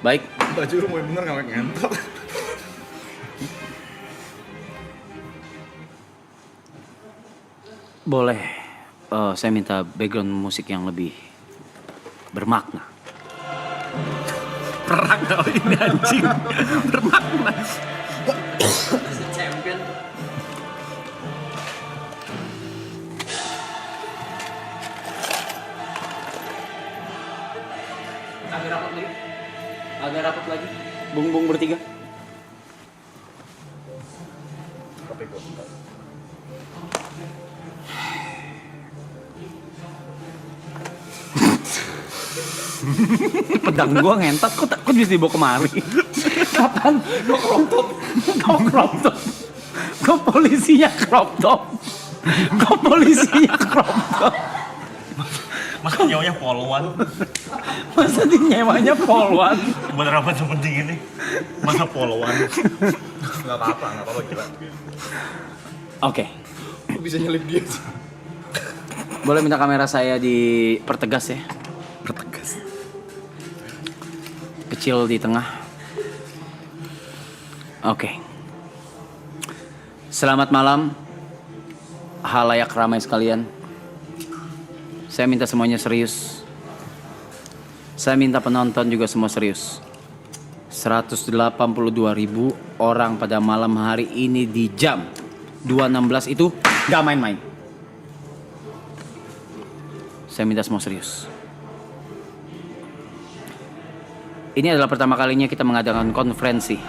Baik. Baju lu mau bener nggak ngentot. Boleh. Saya minta background musik yang lebih bermakna. Perang tau ini anjing. Bermakna. Champion. Agak rapat lagi. Bung bertiga. Kopi gua. Pedang gua ngentot kok bisa dibawa kemari. Kapan? Kok crop top. Kok polisinya crop top. Masa nyawanya poluan. Masa dinyewanya poluan. Bener apa sepenting ini? Masa poluan. Nggak apa-apa gila. Oke. Lu bisa nyelip dia sih. Boleh minta kamera saya dipertegas ya? Pertegas. Kecil di tengah. Oke. Selamat malam halayak ramai sekalian. Saya minta semuanya serius. Saya minta penonton juga semua serius. 182.000 orang pada malam hari ini di jam 2.16 itu gak main-main. Saya minta semua serius. Ini adalah pertama kalinya kita mengadakan konferensi.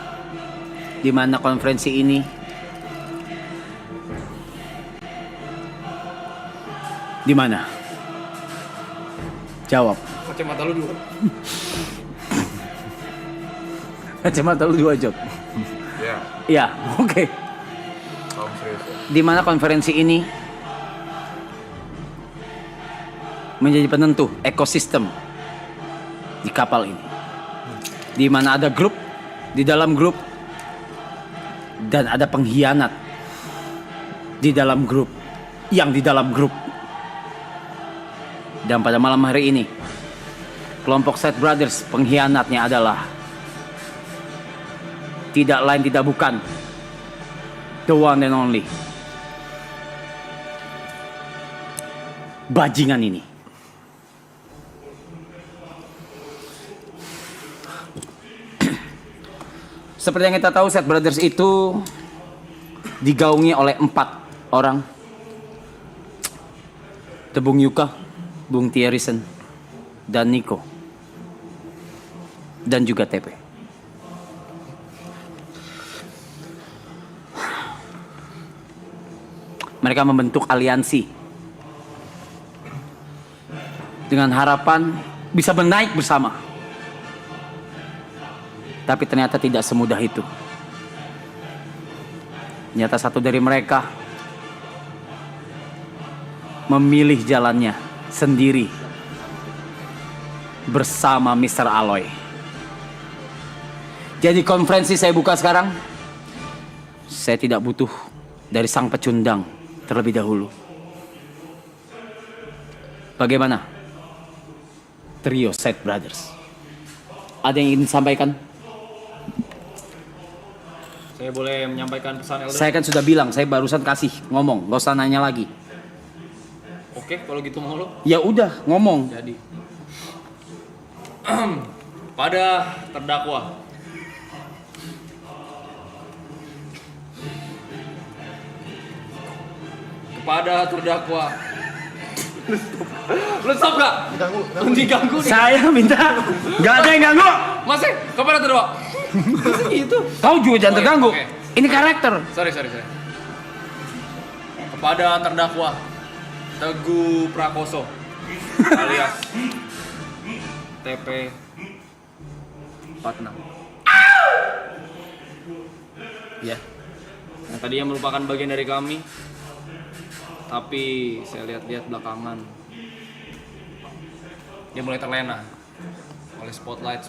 Di mana konferensi ini di mana? Jawab. Kacamata lu dulu. Kacamata lu 2 jok. Ya, Iya, oke. kamu serius ya. Di mana konferensi ini menjadi penentu ekosistem di kapal ini. Di mana ada grup, di dalam grup, dan ada pengkhianat di dalam grup, yang di dalam grup. Dan pada malam hari ini, kelompok Set Brothers pengkhianatnya adalah tidak lain tidak bukan the one and only bajingan ini. Seperti yang kita tahu, Set Brothers itu digaungi oleh 4 orang. Bung Yuka, Bung Thierrysen, dan Nico, dan juga TP. Mereka membentuk aliansi dengan harapan bisa menaik bersama. Tapi ternyata tidak semudah itu. Ternyata satu dari mereka memilih jalannya sendiri bersama Mr. Aloy. Jadi konferensi saya buka sekarang. Saya tidak butuh dari sang pecundang terlebih dahulu. Bagaimana trio Set Brothers? Ada yang ingin disampaikan? Saya boleh menyampaikan pesan Elder? Saya kan sudah bilang, saya barusan kasih ngomong, gak usah nanya lagi. Oke, kalau gitu mau lo. Ya udah, ngomong. Jadi pada terdakwa Lu stop gak? Diganggu nih. Saya minta, gak ada yang ganggu. Masih kepada terdakwa. Gitu. Kau juga jangan terganggu. Oke. Ini karakter. Sorry. Kepada terdakwa Teguh Prakoso alias TP 46. Ya. Yang tadinya merupakan bagian dari kami, tapi saya lihat-lihat belakangan dia mulai terlena oleh spotlight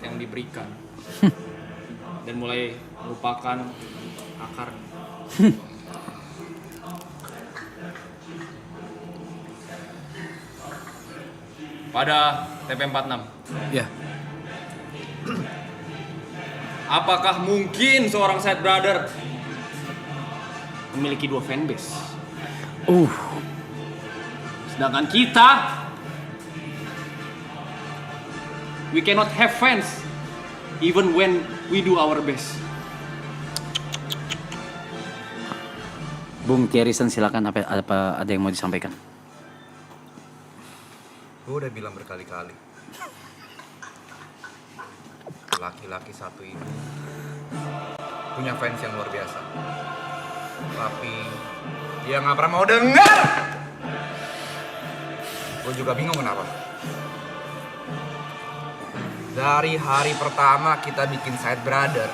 yang diberikan dan mulai melupakan akarnya. Pada TP46 Ya. Apakah mungkin seorang Side Brother memiliki 2 fanbase? Sedangkan kita, we cannot have fans even when we do our best. Bung Tiarison, silakan, ada yang mau disampaikan? Gue udah bilang berkali-kali. Laki-laki satu ini punya fans yang luar biasa. Tapi dia nggak pernah mau dengar. Gue juga bingung kenapa. Dari hari pertama kita bikin Side Brother,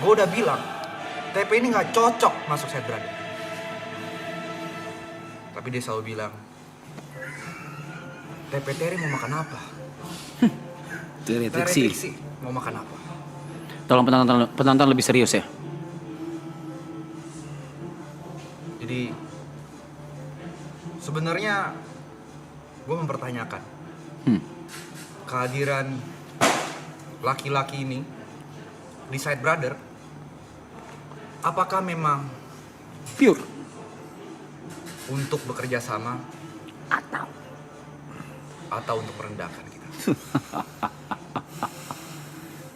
gue udah bilang TP ini nggak cocok masuk Side Brother. Tapi dia selalu bilang, TP Terry mau makan apa? Terry Triksi mau makan apa? Tolong penonton lebih serius ya. Jadi sebenarnya gue mempertanyakan kehadiran laki-laki ini di Side Brother, apakah memang Pure. untuk bekerja sama atau untuk merendahkan kita?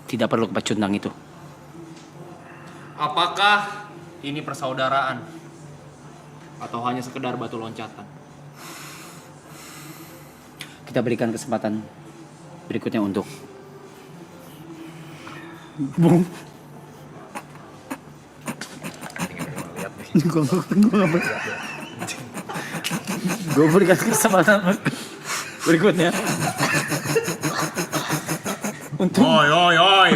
Tidak perlu kepecundang itu. Apakah ini persaudaraan atau hanya sekedar batu loncatan? Kita berikan kesempatan berikutnya untuk Bung. Gue berikan kesempatan berikutnya untuk Oi.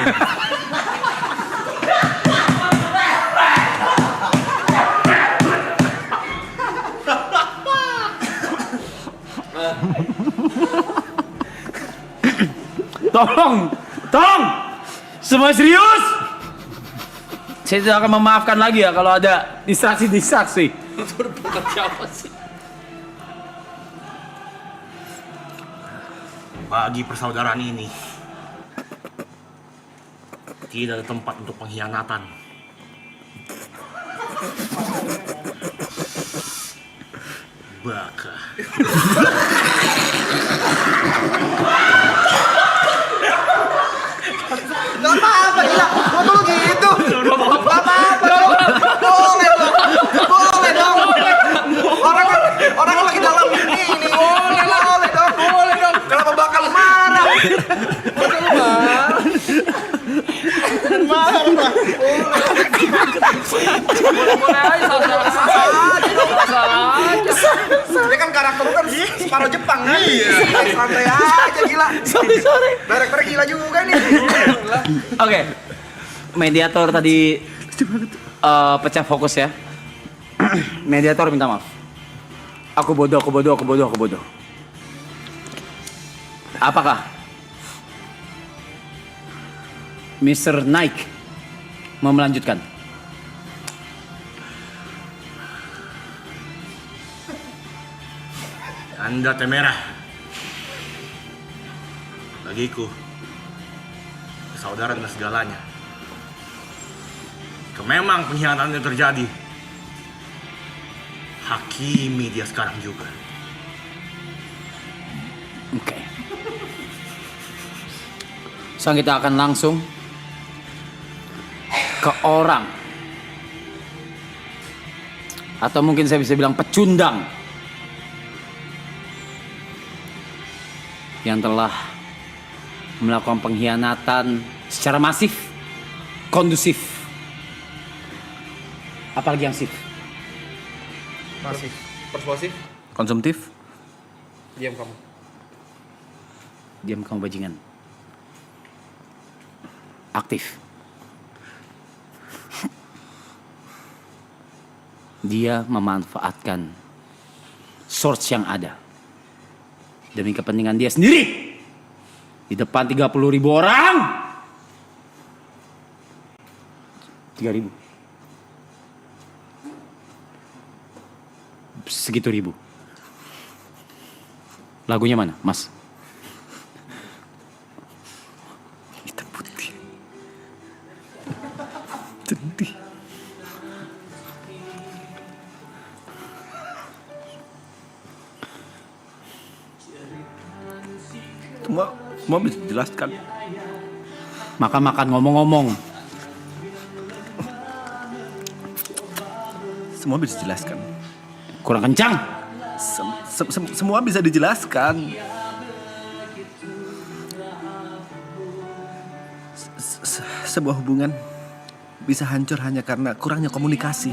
tolong, semua serius. Saya tidak akan memaafkan lagi ya kalau ada distraksi. Itu bukan siapa sih? Bagi persaudaraan ini tidak ada tempat untuk pengkhianatan. Baka. Gak apa-apa, gila. Gua tuh gitu. Gak apa-apa dong. Boleh dong. Orang lagi dalam ini. Boleh dong. Kenapa bakal marah? Boleh aja, salah aja. Ini kan karakter lu kan separuh Jepang kan? Iya. Santai aja gila. Sorry. Director gila juga nih. Oke. Mediator tadi pecah fokus ya. Mediator minta maaf. Aku bodoh. Apakah Mr. Nike mau melanjutkan? Anda temerah. Bagiku, saudara adalah segalanya. Jika memang pengkhianatan itu terjadi, hakimi dia sekarang juga. Oke. Sekarang kita akan langsung ke orang, atau mungkin saya bisa bilang pecundang, yang telah melakukan pengkhianatan secara masif, kondusif, apalagi yang sif, Masih persuasif. konsumtif. Diam kamu. Diam kamu bajingan. Aktif. Dia memanfaatkan source yang ada demi kepentingan dia sendiri di depan 30.000 orang. 3.000. Segitu ribu. Lagunya mana, Mas? Hitam putih. Sedih. Semua bisa dijelaskan. Makan-makan ngomong-ngomong. Semua bisa dijelaskan. Kurang kencang. Semua bisa dijelaskan. Sebuah hubungan bisa hancur hanya karena kurangnya komunikasi.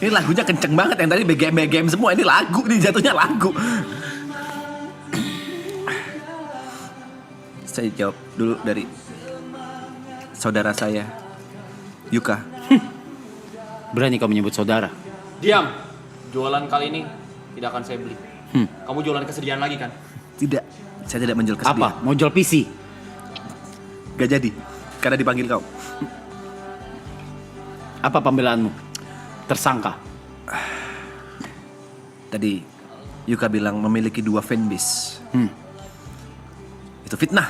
Ini lagunya kenceng banget, yang tadi BGM semua, ini lagu, ini jatuhnya lagu. Saya jawab dulu dari saudara saya, Yuka. Berani kau menyebut saudara? Diam. Jualan kali ini tidak akan saya beli. Kamu jualan kesedihan lagi kan? Tidak, saya tidak menjual kesedihan. Apa? Mau jual PC? Gak jadi, karena dipanggil kau. Apa pembelaanmu? Tersangka. Tadi Yuka bilang memiliki 2 fanbase. Itu fitnah.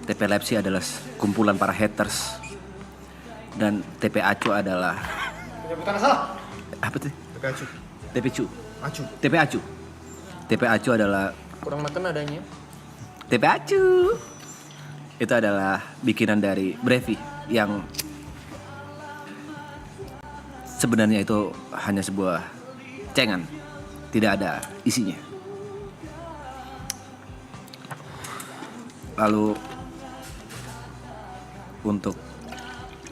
TP Lepsi adalah kumpulan para haters. Dan TP Acu adalah... Penyebutannya salah. Apa tuh? TP Acu. TP Cu. Acu. TP Acu. TP Acu adalah... Kurang neken adanya. TP Acu. Itu adalah bikinan dari Brevi yang sebenarnya itu hanya sebuah cengan, tidak ada isinya. Lalu untuk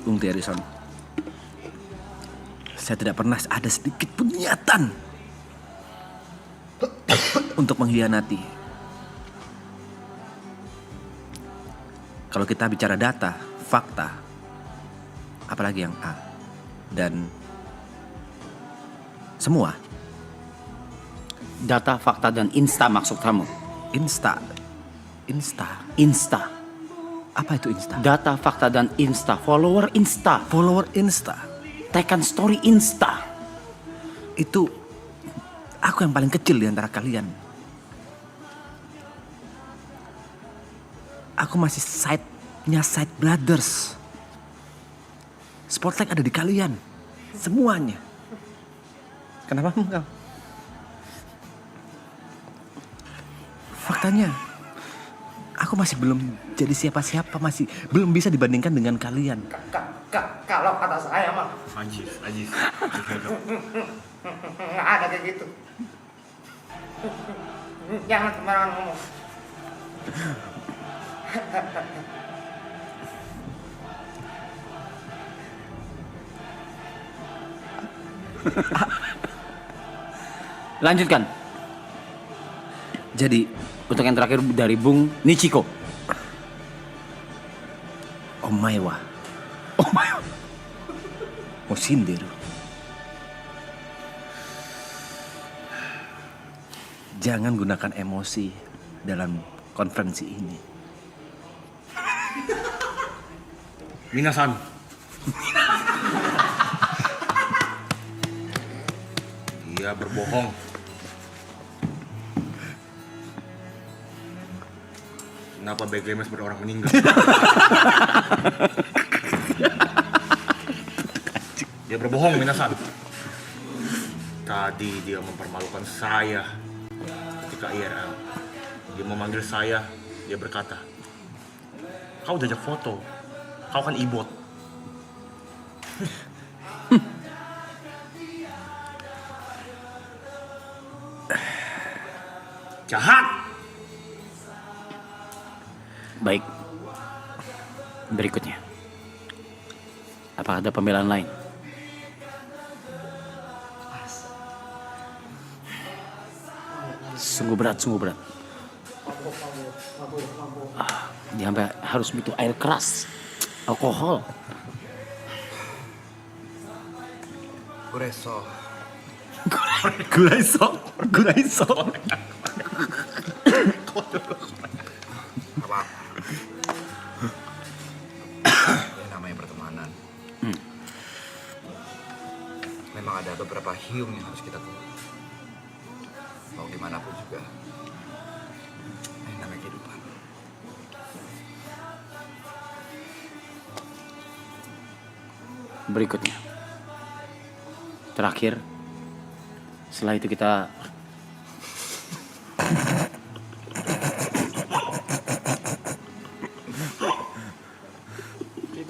Bung Thierry-son, saya tidak pernah ada sedikit pun niatan untuk mengkhianati. Kalau kita bicara data, fakta, apalagi yang A, dan semua. Data, fakta, dan insta maksud kamu? Insta. Insta. Apa itu Insta? Data, fakta, dan insta. Follower insta. Follower Insta. Tekan story insta. Itu aku yang paling kecil di antara kalian. Aku masih side brothers. Spotlight ada di kalian. Semuanya. Kenapa enggak? Faktanya, aku masih belum jadi siapa-siapa, masih belum bisa dibandingkan dengan kalian. Kalau kata saya mah Ajis. nggak ada kayak gitu. Jangan sembarangan ngomong. Lanjutkan. Jadi, Untuk yang terakhir dari Bung Nichiko. Omaiwa. Mau sindir. Jangan gunakan emosi dalam konferensi ini. Minasan. Dia berbohong. Kenapa BGM seperti orang meninggal? Dia berbohong, Minasan. Tadi dia mempermalukan saya ketika IRL. Dia memanggil saya, dia berkata, "Kau jajak foto, kau kan ibot." Jahat. Baik. Berikutnya. Apakah ada pembelaan lain? Sungguh berat. Dia sampai harus butuh air keras, alkohol. Gureso. Guraiso. Apa? Ya namanya pertemanan. Memang ada beberapa hiung yang harus kita tunggu. Mau gimana pun juga. Ini namanya kehidupan. berikutnya. Terakhir, setelah itu kita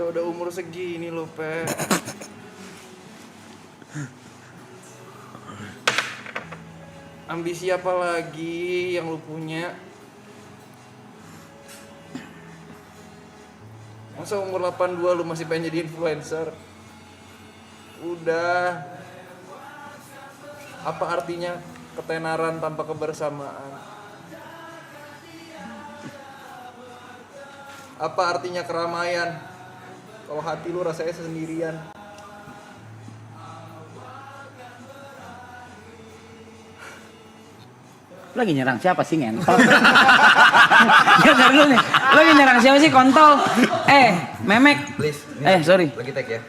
udah umur segini loh, Pe. Ambisi apa lagi yang lu punya? Masa umur 82 lu masih pengen jadi influencer? Udah. Apa artinya ketenaran tanpa kebersamaan? Apa artinya keramaian kalau hati lu rasanya sendirian? Lu lagi nyerang siapa sih ngentot? Ya dari lu nih. Lu lagi nyerang siapa sih kontol? Memek. Please. Sorry. Lagi tag ya.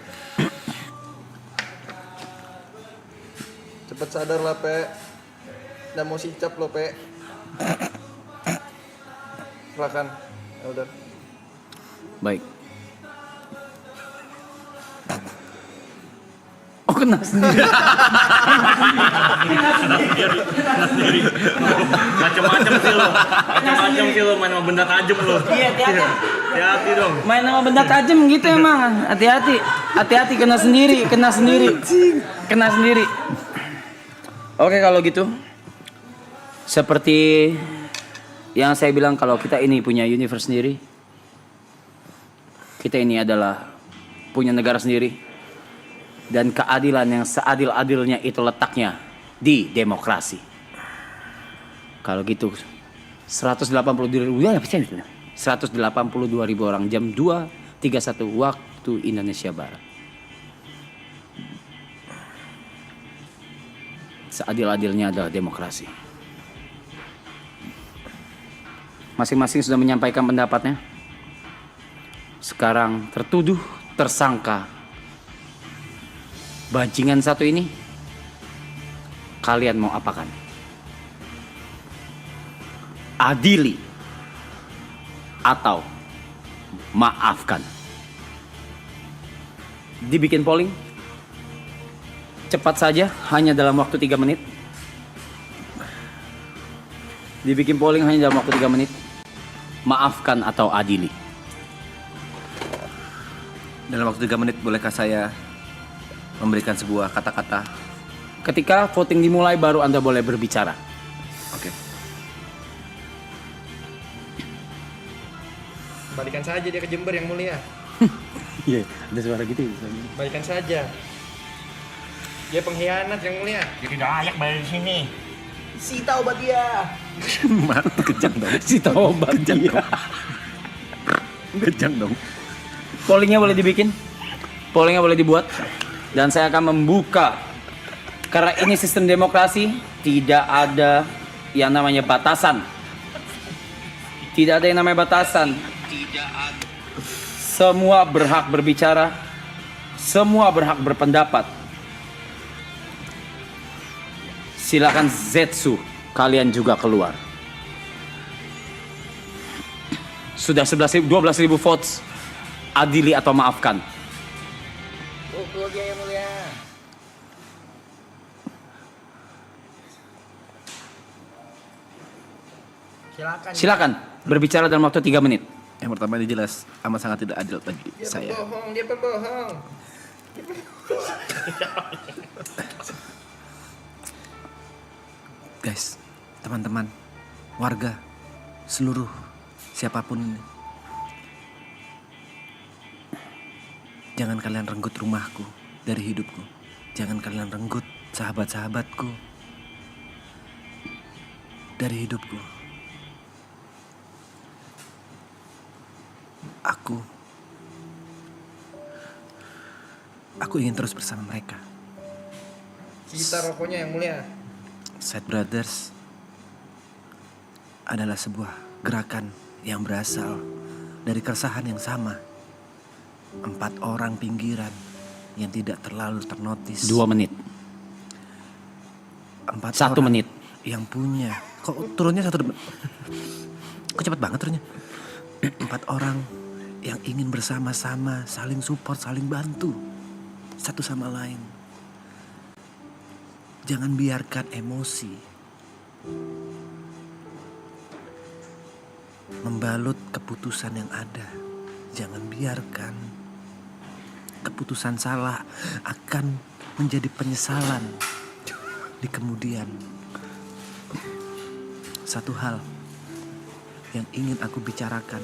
Cepet sadar lah, Pe. Udah mau sicap lo, Pe. Silakan. Ya udah. Baik. Oh, kena sendiri. Macam-macam sih lo. Macam-macam sih lo main sama benda tajam lo. Iya, hati-hati. Hati-hati dong. Main sama benda tajam gitu emang. Hati-hati. Hati-hati kena sendiri. Kena sendiri. Oke, kalau gitu. Seperti yang saya bilang, kalau kita ini punya universe sendiri. Kita ini adalah punya negara sendiri. Dan keadilan yang seadil-adilnya itu letaknya di demokrasi. Kalau gitu 182.000 orang jam 2.31 waktu Indonesia Barat. Seadil-adilnya adalah demokrasi. Masing-masing sudah menyampaikan pendapatnya. Sekarang tertuduh, tersangka bajingan satu ini, kalian mau apakan? Adili atau maafkan? Dibikin polling cepat saja, hanya dalam waktu 3 menit. Dibikin polling hanya dalam waktu 3 menit. Maafkan atau adili? Dalam waktu 3 menit bolehkah saya memberikan sebuah kata-kata? Ketika voting dimulai baru Anda boleh berbicara. Oke. Balikan saja dia ke Jember yang mulia. Iya, ada suara gitu. Balikan saja. Dia pengkhianat yang mulia. Dia tidak layak bayar di sini. Sita obat dia. Kejang dong. Si tobat dia. Kejang dong. Pollingnya boleh dibikin, pollingnya boleh dibuat, dan saya akan membuka. Karena ini sistem demokrasi, tidak ada yang namanya batasan. Tidak ada yang namanya batasan. Tidak ada. Semua berhak berbicara, semua berhak berpendapat. Silakan Zetsu, kalian juga keluar. Sudah 12.000 votes. Adili atau maafkan? Pukul dia yang mulia. Silakan berbicara dalam waktu 3 menit. Yang pertama ini jelas amat sangat tidak adil bagi saya. Dia pembohong. Guys, teman-teman, warga, seluruh siapapun ini, jangan kalian renggut rumahku dari hidupku. Jangan kalian renggut sahabat-sahabatku dari hidupku. Aku ingin terus bersama mereka. Kita rokoknya yang mulia. Side Brothers adalah sebuah gerakan yang berasal dari keresahan yang sama. 4 orang pinggiran yang tidak terlalu ternotis. 2 menit. 1 menit. Yang punya. Kok turunnya 1 menit? Kok cepet banget turunnya? 4 orang yang ingin bersama-sama, saling support, saling bantu. satu sama lain. Jangan biarkan emosi membalut keputusan yang ada. Jangan biarkan keputusan salah akan menjadi penyesalan di kemudian. Satu hal yang ingin aku bicarakan.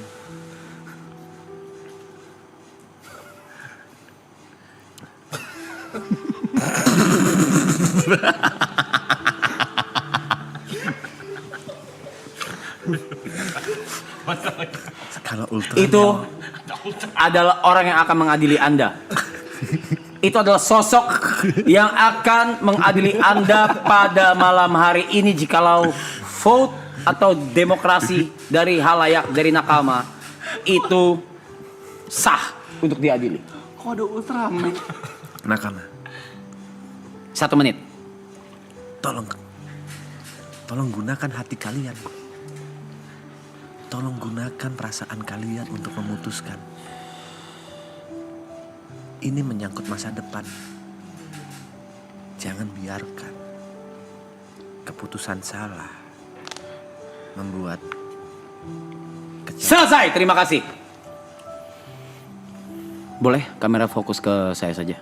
Skala ultra. Itu adalah orang yang akan mengadili Anda. Itu adalah sosok yang akan mengadili Anda pada malam hari ini jikalau vote atau demokrasi dari halayak, dari nakama itu sah untuk diadili. Kode Ultraman. Nakama, 1 menit. Tolong gunakan hati kalian. Tolong gunakan perasaan kalian untuk memutuskan. Ini menyangkut masa depan. Jangan biarkan keputusan salah membuat Selesai, terima kasih. Boleh kamera fokus ke saya saja.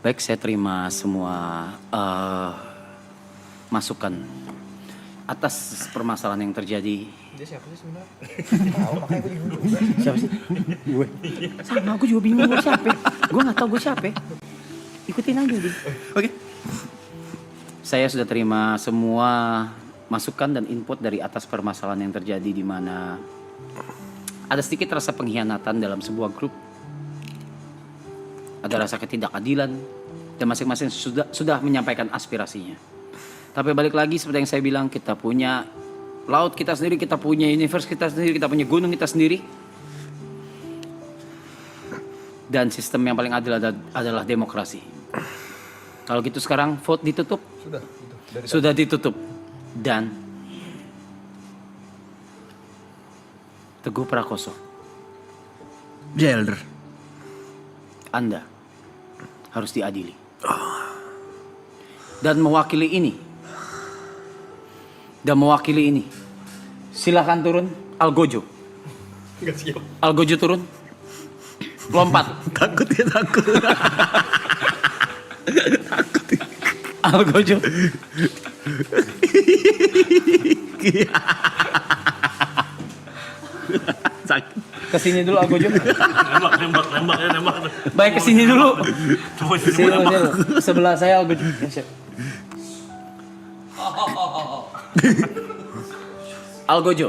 Baik, saya terima semua masukan atas permasalahan yang terjadi. Dia siapa sih sebenarnya? Siapa sih? Gue. Sama, aku juga bingung gue siapa. Gue nggak tahu gue siapa. Ikutin aja deh. Oke. Saya sudah terima semua masukan dan input dari atas permasalahan yang terjadi di mana ada sedikit rasa pengkhianatan dalam sebuah grup. Ada rasa ketidakadilan dan masing-masing sudah menyampaikan aspirasinya. Tapi balik lagi seperti yang saya bilang, kita punya laut kita sendiri, kita punya universe kita sendiri, kita punya gunung kita sendiri. Dan sistem yang paling adil adalah demokrasi. Kalau gitu sekarang vote ditutup. Sudah ditutup. Dan Teguh Prakoso, Jelder. Anda harus diadili. Dan mewakili ini. Silakan turun, Algojo. Enggak siap. Algojo turun. Lompat. Takut ya, takut. Algojo. Sakit. Kesini dulu Algojo. Nembak. Baik, kesini dulu. Coba Sini dulu. Sebelah saya Algojo. Ya, siap. Algojo.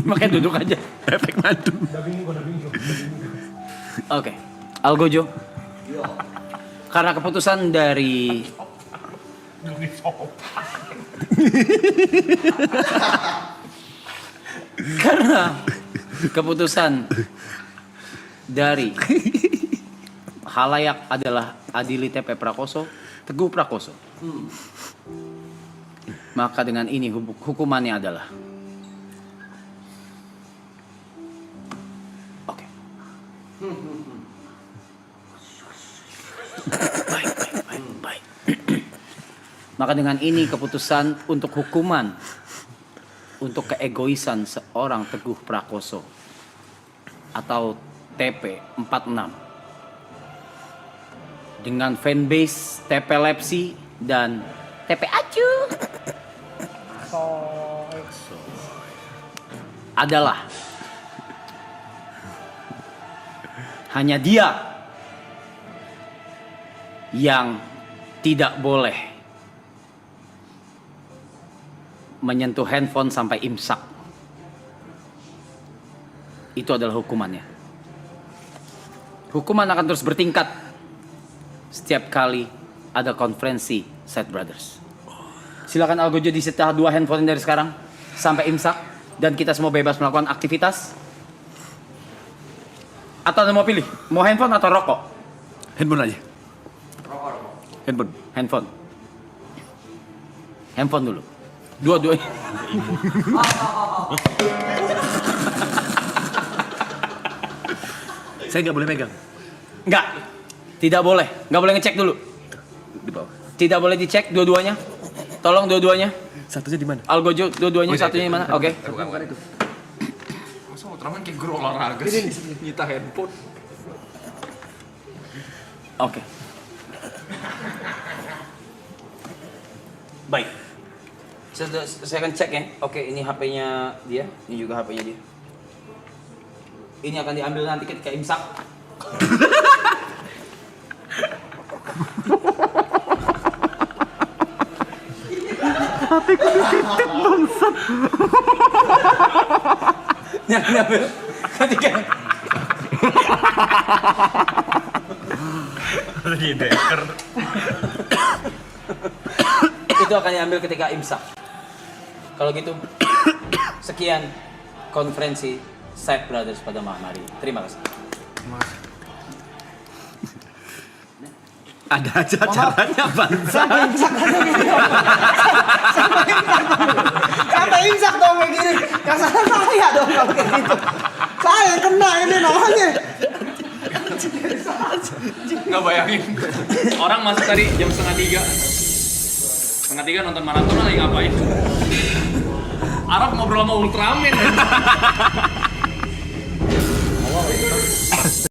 Makanya duduk aja. Efek madu. Oke. Algojo. Karena keputusan dari halayak adalah adili TP Prakoso, Teguh Prakoso. Maka dengan ini hukumannya adalah oke. Baik. Maka dengan ini keputusan untuk hukuman untuk keegoisan seorang Teguh Prakoso atau TP 46 dengan fanbase TP Lepsi dan TP Acu adalah hanya dia yang tidak boleh menyentuh handphone sampai imsak. Itu adalah hukumannya. Hukuman akan terus bertingkat setiap kali ada konferensi Side Brothers. Silakan Algojo disita 2 handphone dari sekarang sampai imsak dan kita semua bebas melakukan aktivitas. Atau Anda mau pilih, mau handphone atau rokok? Handphone aja. Handphone. Handphone. Handphone dulu. Dua-duanya. Saya nggak boleh megang. Enggak. Tidak boleh. Enggak boleh ngecek dulu. Di bawah. Tidak boleh dicek dua-duanya. Tolong dua-duanya. Satunya di mana? Algojo dua-duanya satunya di mana? Oke. Bukan itu. Masa Ultraman kayak guru olahraga sih? Nyita handphone. Oke. Baik. Saya akan cek ya. Oke, ini HP-nya dia, ini juga HP-nya dia. Ini akan diambil nanti ketika imsak. Hatiku dititik bangsat. Yang diambil ketika Lagi deker. itu akan diambil ketika imsak. Kalau gitu, sekian konferensi Side Brothers pada malam hari. Terima kasih. Ada aja caranya bangsa. Sampai imsak dong kayak gini. Yang salah saya dong kalau kayak gitu. Saya yang kena ini namanya. Nggak bayangin. Orang masuk tadi jam 2:30. 2:30 nonton maraton lagi ngapain? Arab ngobrol sama Ultraman.